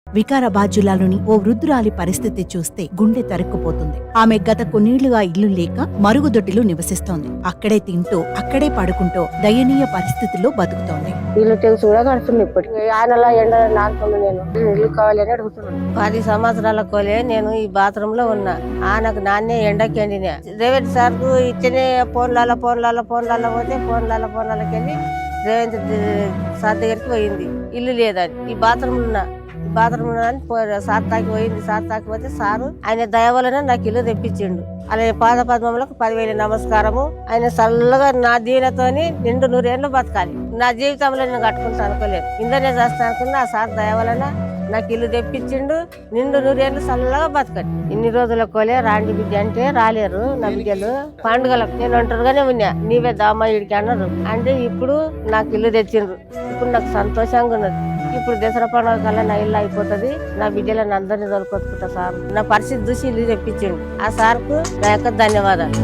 వికారాబాద్ జిల్లాలోని ఓ వృద్ధురాలి పరిస్థితి చూస్తే గుండె తరుక్కుపోతుంది. ఆమె గత కొన్నేళ్లుగా ఇల్లు లేక మరుగుదొడ్డిలో నివసిస్తోంది. అక్కడే తింటూ అక్కడే పడుకుంటూ దయనీయ పరిస్థితుల్లో బతుకుతోంది. ఇల్లు తెగుసు కూడా కడుతుంది. ఇప్పటికి ఆయనలా ఎండ నాలుగు నేను ఇల్లు కావాలని అడుగుతున్నాను. 10 సంవత్సరాల కోలే నేను ఈ బాత్రూమ్ లో ఉన్నా. నాకు నాన్నే ఎండకి ఎండినా. రేవంత్ సార్ కు ఇచ్చనే ఫోన్లలో పోతే ఫోన్లకి వెళ్ళి రేవంత్ సార్ దగ్గరికి పోయింది. ఇల్లు లేదని ఈ బాత్రూమ్ ఉన్నా సార్ తాకి పోతే సారు ఆయన దయ వలన నాకు ఇల్లు తెప్పించిండు. అలాగే పాద పద్మములకు 10,000 నమస్కారము. ఆయన చల్లగా నా దీనతోని నిండు 100 ఏళ్ళు బతకాలి. నా జీవితంలో నేను కట్టుకుంటా అనుకోలేదు. ఇందనే చేస్తా అనుకున్నా. ఆ సార్ దయ వలన నాకు ఇల్లు తెప్పించిండు. నిండు 100 ఏళ్ళు చల్లగా బతకాలి. ఇన్ని రోజుల కోలే రాండి బిడ్డ అంటే రాలేరు నా బిడ్డలు. పండుగలకు నేను ఒంటరిగానే ఉన్నా. నీవే దామా ఇడికి అన్నారు. అంటే ఇప్పుడు నాకు ఇల్లు తెచ్చిండ్రు. ఇప్పుడు నాకు సంతోషంగా ఉన్నది. ఇప్పుడు దసరా పండుగ కల్లా నా ఇల్లు అయిపోతుంది. నా బిడ్డలను అందరినీ తోలుకొచ్చుకుంటా సార్. నా పరిస్థితి చూసి ఇల్లు తెప్పించిండు. ఆ సార్కు నా యొక్క ధన్యవాదాలు.